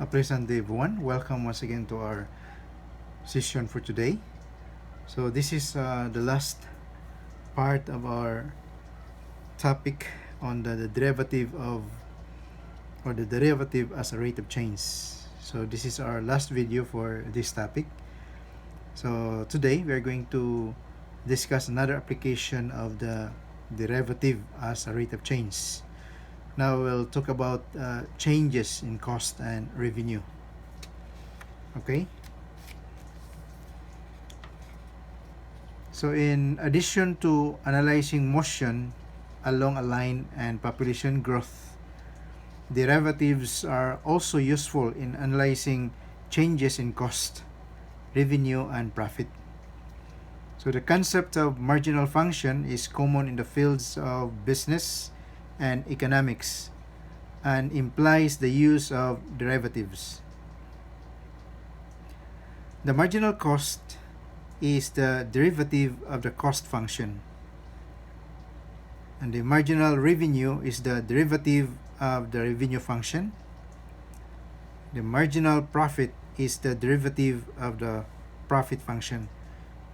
A pleasant day, everyone. Welcome once again to our session for today. So this is the last part of our topic on the derivative of or the derivative as a rate of change. So this is our last video for this topic. So today we are going to discuss another application of the derivative as a rate of change. Now we'll talk about changes in cost and revenue. Okay. So in addition to analyzing motion along a line and population growth, derivatives are also useful in analyzing changes in cost, revenue, and profit. So the concept of marginal function is common in the fields of business and economics and implies the use of derivatives. The marginal cost is the derivative of the cost function, and the marginal revenue is the derivative of the revenue function. The marginal profit is the derivative of the profit function,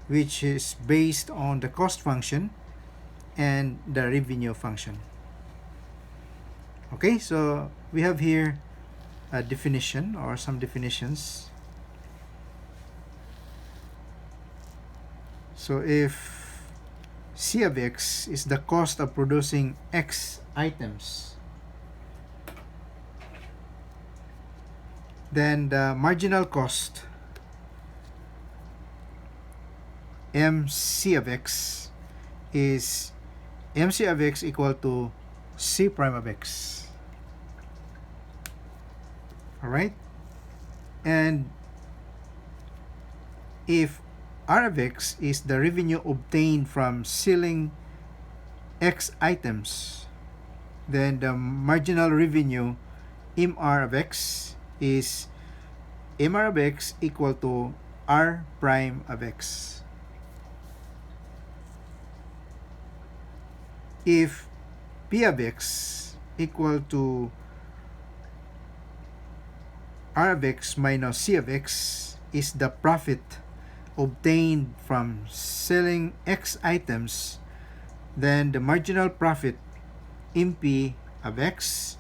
which is based on the cost function and the revenue function. Okay, so we have here a definition or some definitions. So if C of X is the cost of producing X items, then the marginal cost MC of X is MC of X equal to C prime of X. Alright? And if R of X is the revenue obtained from selling X items, then the marginal revenue MR of X is MR of X equal to R prime of X. If P of X equal to R of X minus C of X is the profit obtained from selling X items, then the marginal profit MP of X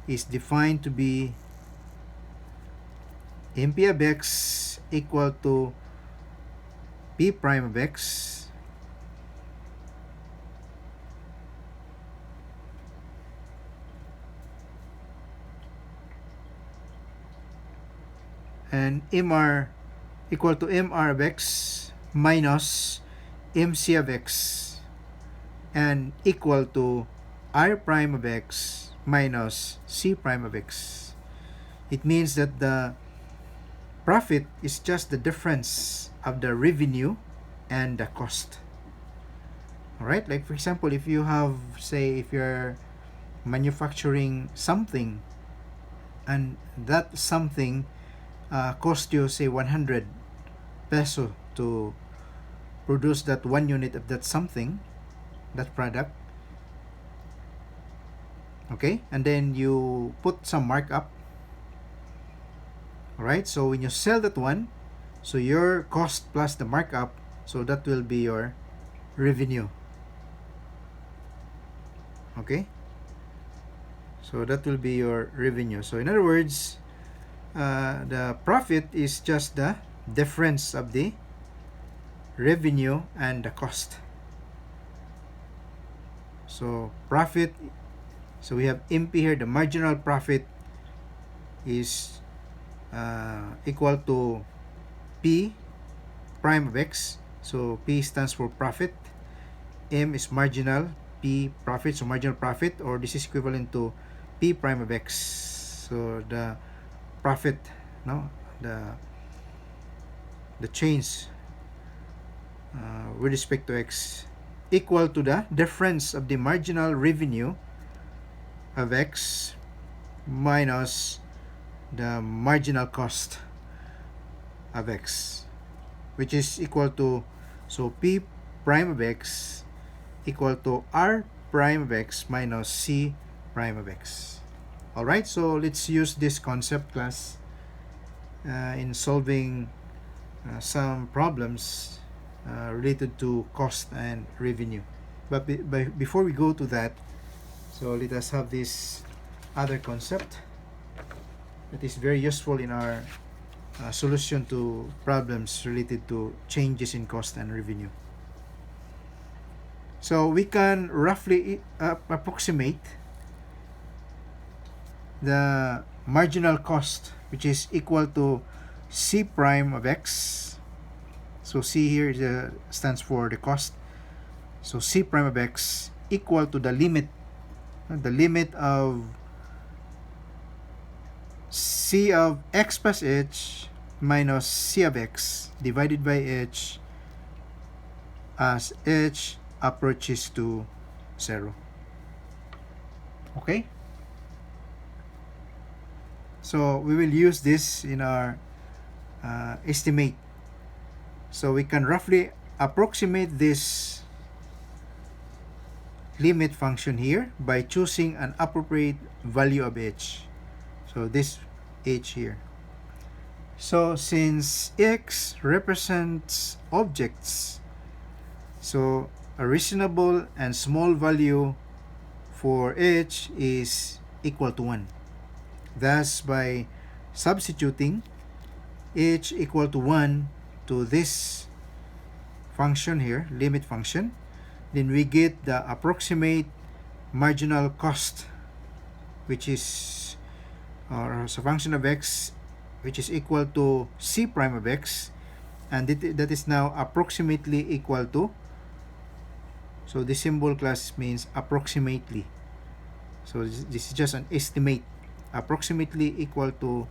is defined to be MP of X equal to P prime of X and MR equal to MR of X minus MC of X and equal to R prime of X minus C prime of X. It means that the profit is just the difference of the revenue and the cost. Alright, like for example, if you have, say, if you're manufacturing something and that something cost you, say, 100 peso to produce that 1 unit of that something, that product, okay, and then you put some markup. Alright, so when you sell that one, so your cost plus the markup, so that will be your revenue. Okay, so that will be your revenue. So in other words, the profit is just the difference of the revenue and the cost. So profit, so we have MP here, the marginal profit is equal to P prime of X. So P stands for profit, M is marginal, P profit, so marginal profit, or this is equivalent to P prime of X. So the profit, no, the change with respect to X equal to the difference of the marginal revenue of X minus the marginal cost of X, which is equal to, so P prime of X equal to R prime of X minus C prime of X. Alright, so let's use this concept, class. in solving some problems related to cost and revenue. But before we go to that, so let us have this other concept that is very useful in our solution to problems related to changes in cost and revenue. So we can roughly approximate the marginal cost, which is equal to C prime of x. So C here stands for the cost. So C prime of x equal to the limit of C of x plus h minus C of x divided by h as h approaches to 0. Okay? So we will use this in our estimate. So we can roughly approximate this limit function here by choosing an appropriate value of h. So this h here. So since x represents objects, so a reasonable and small value for h is equal to 1. Thus, by substituting h equal to 1 to this function here, limit function, then we get the approximate marginal cost, which is as a function of x, which is equal to C prime of x, and that is now approximately equal to, so the symbol class means approximately. So this is just an estimate. Approximately equal to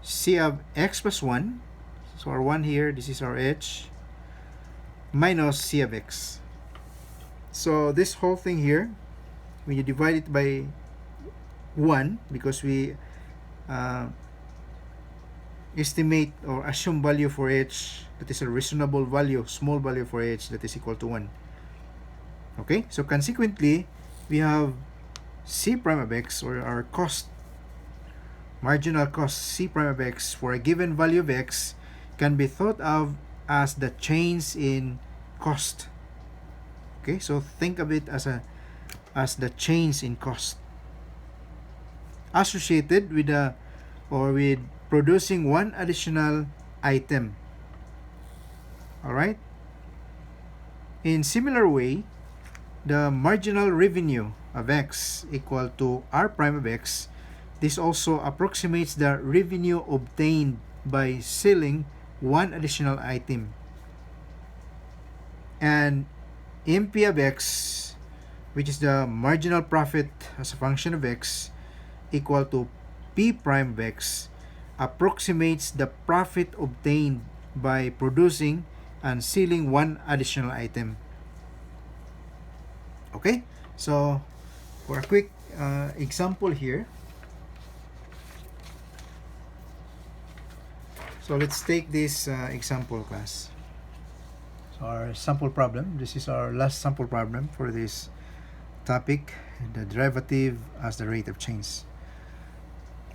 C of x plus 1. So our 1 here, this is our h, minus C of x. So this whole thing here, when you divide it by 1, because we estimate or assume value for h that is a reasonable value, small value for h that is equal to 1. Okay, so consequently, we have C prime of x, or our cost, marginal cost C prime of x for a given value of x can be thought of as the change in cost. Okay, so think of it as the change in cost associated with with producing one additional item. All right. In similar way, the marginal revenue of x equal to r prime of x, this also approximates the revenue obtained by selling one additional item. And MP of x, which is the marginal profit as a function of x, equal to P prime of x, approximates the profit obtained by producing and selling one additional item. Okay, so for a quick example here, so let's take this example class. So our sample problem, this is our last sample problem for this topic, the derivative as the rate of change.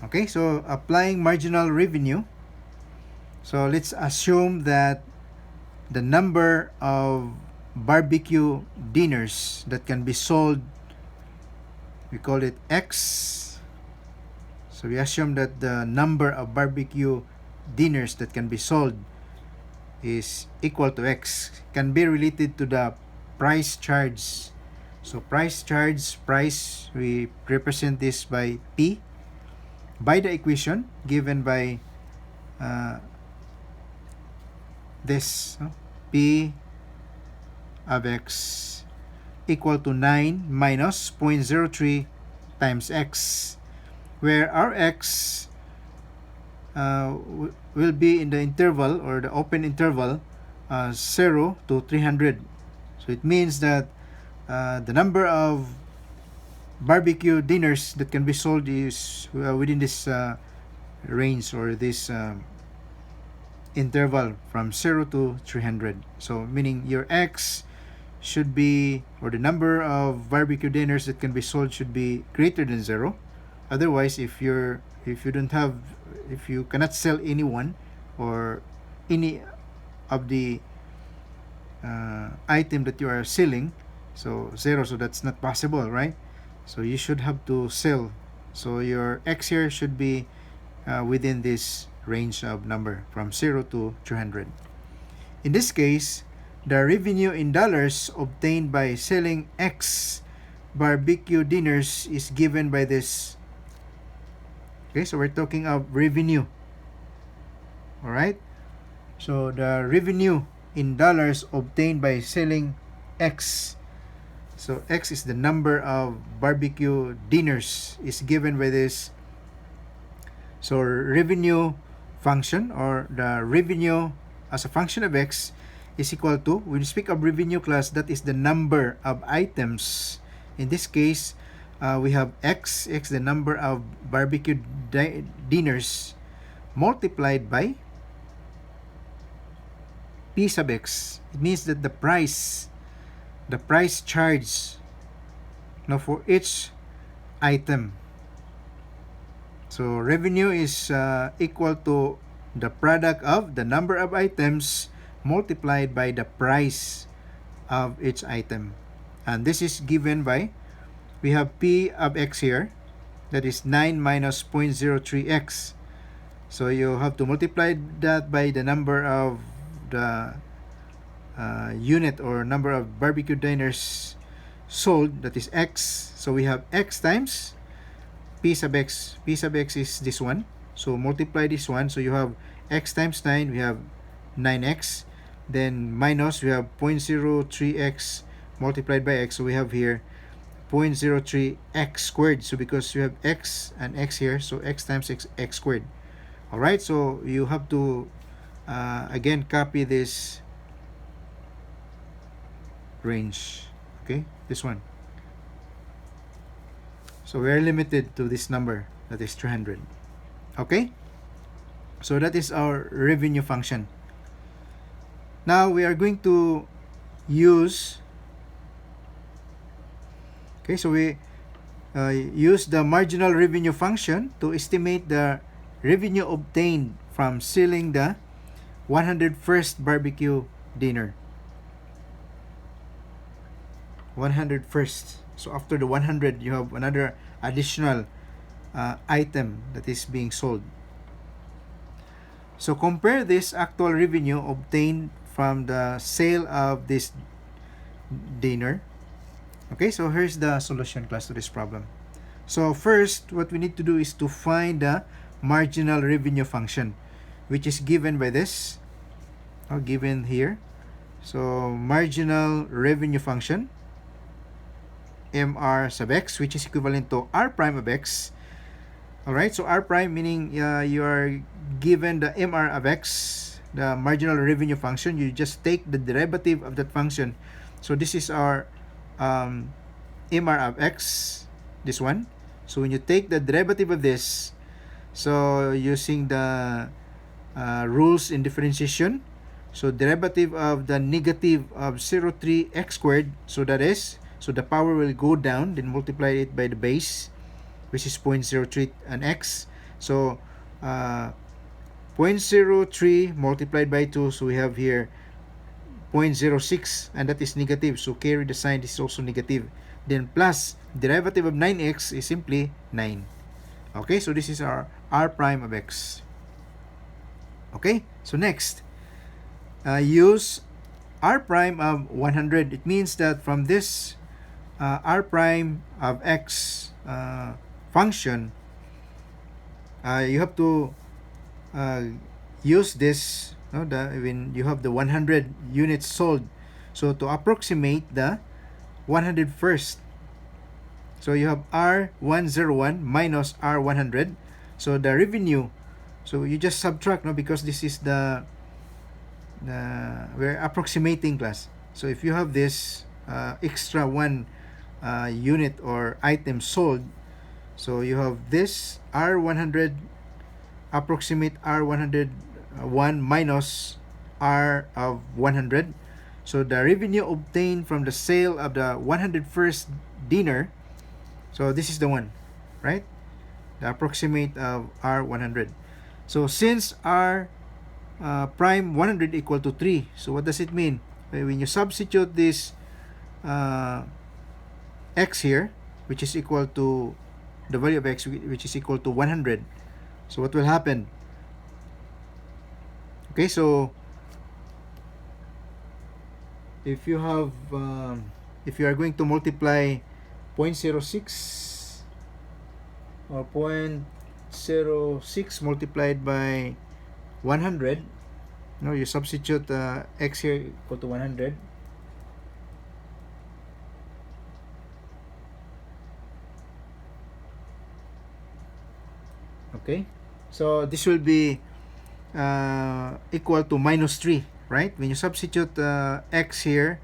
Okay, so applying marginal revenue, so let's assume that the number of barbecue dinners that can be sold, we call it X. So we assume that the number of barbecue dinners that can be sold is equal to X, can be related to the price charged. So price, we represent this by P, by the equation given by this P of x equal to 9 minus 0.03 times x, where our x will be in the interval, or the open interval, 0 to 300. So it means that the number of barbecue dinners that can be sold is within this range, or this interval from 0 to 300. So meaning your x should be, or the number of barbecue dinners that can be sold should be greater than 0, Otherwise, if you cannot sell anyone or any of the item that you are selling, so zero, so that's not possible, right? So you should have to sell. So your X here should be within this range of number from 0 to 300. In this case, the revenue in dollars obtained by selling X barbecue dinners is given by this. Okay, so we're talking of revenue. All right. So the revenue in dollars obtained by selling X. So X is the number of barbecue dinners is given by this. So revenue function, or the revenue as a function of X, is equal to, when we speak of revenue class, that is the number of items. In this case, we have X the number of barbecue dinners, multiplied by P sub X. It means that the price charged now for each item. So revenue is equal to the product of the number of items multiplied by the price of each item. And this is given by, we have P of X here, that is 9 minus 0.03x. So you have to multiply that by the number of the unit or number of barbecue diners sold, that is X. So we have X times P sub X. P sub X is this one. So multiply this one. So you have X times 9, we have 9x. Then minus, we have 0.03x multiplied by X. So we have here 0.03x squared. So because you have X and X here, so X times X squared. Alright, so you have to again copy this range. Okay, this one. So we are limited to this number, that is 300. Okay, so that is our revenue function. Now we are going to use, okay, so we use the marginal revenue function to estimate the revenue obtained from selling the 101st barbecue dinner. 101st. So after the 100, you have another additional item that is being sold. So compare this actual revenue obtained from the sale of this dinner. Okay, so here's the solution, class, to this problem. So first, what we need to do is to find the marginal revenue function, which is given by this, given here. So marginal revenue function, MR sub X, which is equivalent to R prime of X. Alright, so R prime meaning you are given the MR of X, the marginal revenue function. You just take the derivative of that function. So this is our MR of X, this one. So when you take the derivative of this, so using the rules in differentiation, so derivative of the negative of 0.3x squared, so that is, so the power will go down, then multiply it by the base, which is 0.03 and x. So 0.03 multiplied by 2, so we have here 0.06, and that is negative, so carry the sign, this is also negative. Then plus derivative of 9x is simply 9. Okay, so this is our R prime of X. Okay, so next, use R prime of 100. It means that from this R prime of X function, you have to use this, when you have the 100 units sold, so to approximate the 101st. So you have R101 minus R100. So the revenue, so you just subtract, because this is the we're approximating, class. So if you have this extra one unit or item sold, so you have this R100 approximate R101 minus R of 100. So the revenue obtained from the sale of the 101st dinner, so this is the one, right? the approximate of R100. So since R prime 100 equal to 3, so what does it mean? When you substitute this x here, which is equal to the value of x, which is equal to 100, so what will happen? Okay, so if you have if you are going to multiply 0.06 or 0.06 multiplied by 100, you substitute x here equal to 100. Okay, so this will be equal to -3, right? When you substitute x here,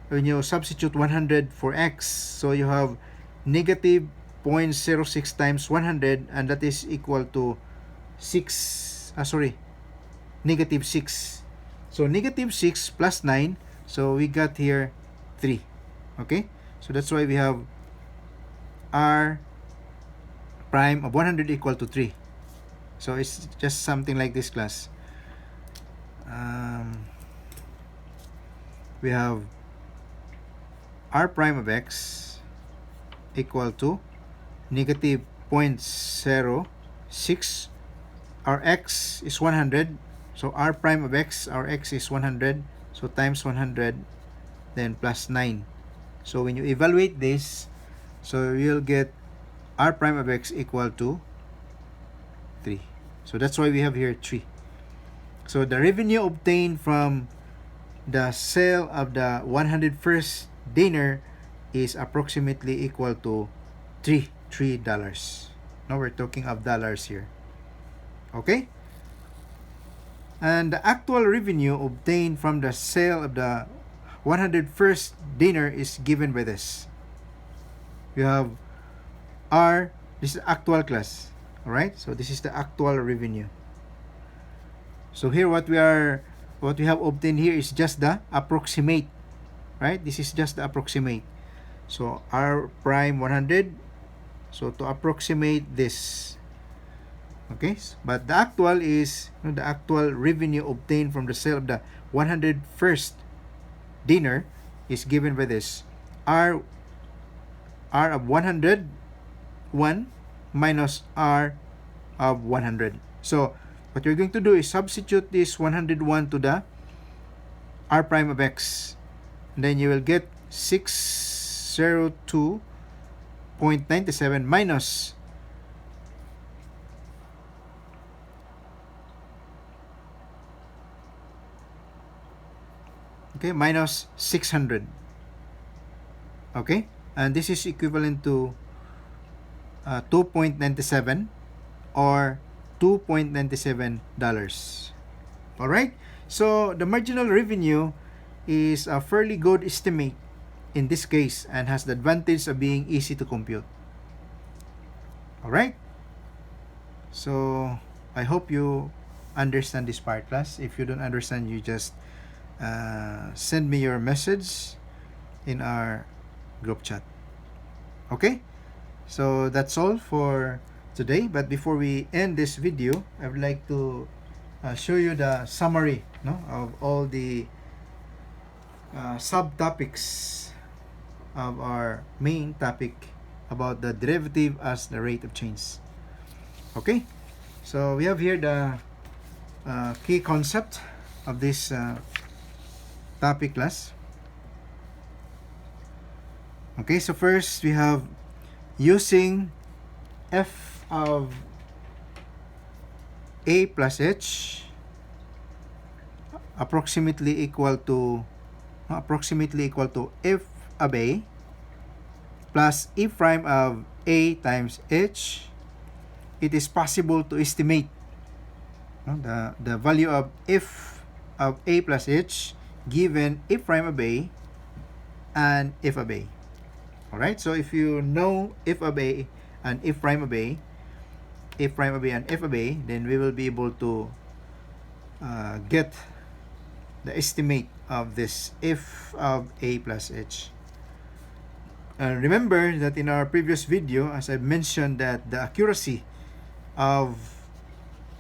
when you substitute 100 for x, so you have negative 0.06 times 100, and that is equal to 6, negative 6. So negative 6 plus 9, so we got here 3. Okay, so that's why we have R prime of 100 equal to 3. So it's just something like this, class. We have R prime of x equal to negative 0.06. Our x is 100, so R prime of x, our x is 100, so times 100, then plus 9. So when you evaluate this, so you'll get R prime of x equal to 3. So that's why we have here 3. So the revenue obtained from the sale of the 101st dinner is approximately equal to $3. Now we're talking of dollars here. Okay? And the actual revenue obtained from the sale of the 101st dinner is given by this. You have R, this is actual, class. Alright? So this is the actual revenue. So here what we have obtained here is just the approximate. Right? This is just the approximate. So R prime 100. So to approximate this. Okay? But the actual is the actual revenue obtained from the sale of the 101st dinner is given by this. R of 100, 1 minus R of 100. So what you're going to do is substitute this 101 to the R prime of x. And then you will get 602.97 minus minus 600. Okay, and this is equivalent to 2.97 or $2.97. All right, so the marginal revenue is a fairly good estimate in this case and has the advantage of being easy to compute. All right, so I hope you understand this part, class. If you don't understand, you just send me your message in our group chat. Okay, so that's all for today. But before we end this video, I would like to show you the summary of all the subtopics of our main topic about the derivative as the rate of change. Okay, so we have here the key concept of this topic, class. Okay, so first we have using f of a plus h approximately equal to f of a plus e prime of a times h, it is possible to estimate the value of f of a plus h given f prime of a and f of a. Alright, so if you know f of a and f prime of a, and f of a, then we will be able to get the estimate of this f of a plus h. Remember that in our previous video, as I mentioned, that the accuracy of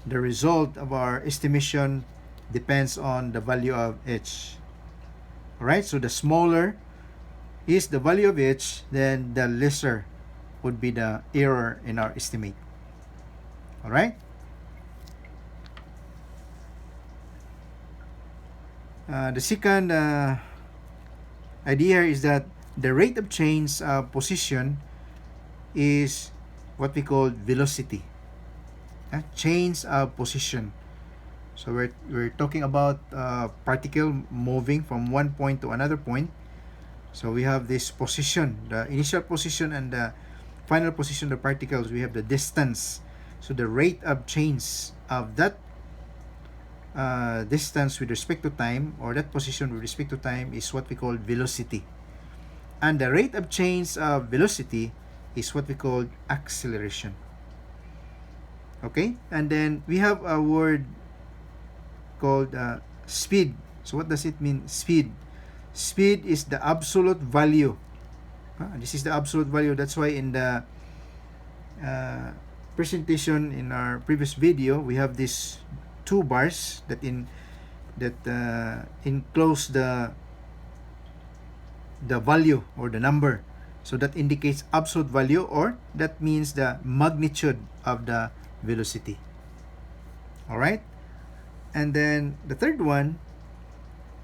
the result of our estimation depends on the value of h. Alright, so the smaller is the value of h, then the lesser would be the error in our estimate. Alright? The second idea is that the rate of change of position is what we call velocity. Change of position. So we're talking about particle moving from one point to another point. So we have this position, the initial position and the final position of the particles. We have the distance. So the rate of change of that distance with respect to time, or that position with respect to time, is what we call velocity. And the rate of change of velocity is what we call acceleration. Okay? And then we have a word called speed. So what does it mean, speed? Speed is the absolute value. This is the absolute value. That's why in the presentation in our previous video, we have these two bars that enclose the value or the number. So that indicates absolute value, or that means the magnitude of the velocity. Alright? And then the third one,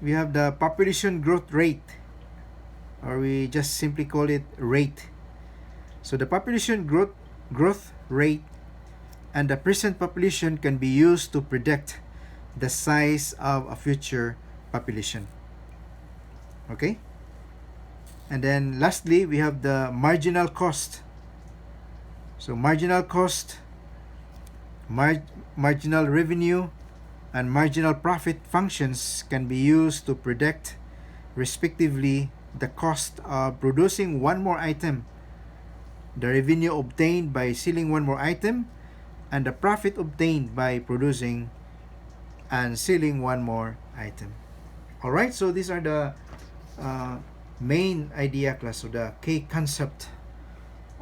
we have the population growth rate, or we just simply call it rate. So the population growth rate and the present population can be used to predict the size of a future population. Okay? And then lastly, we have the marginal cost. So marginal cost, marginal revenue, and marginal profit functions can be used to predict, respectively, the cost of producing one more item, the revenue obtained by selling one more item, and the profit obtained by producing and selling one more item. Alright, so these are the main idea, class, so the key concept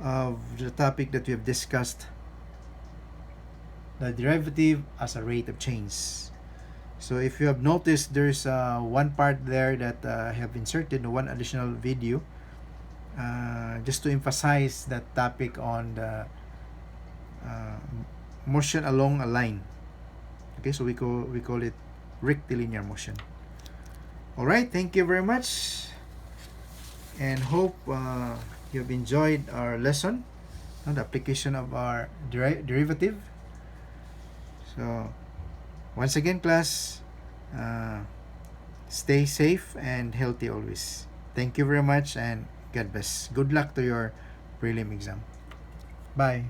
of the topic that we have discussed, the derivative as a rate of change. So if you have noticed, there's one part there that I have inserted, one additional video, just to emphasize that topic on the motion along a line. Okay, so we call it rectilinear motion. Alright, thank you very much, and hope you've enjoyed our lesson on the application of our derivative. So once again, class, stay safe and healthy always. Thank you very much, and God bless. Good luck to your prelim exam. Bye.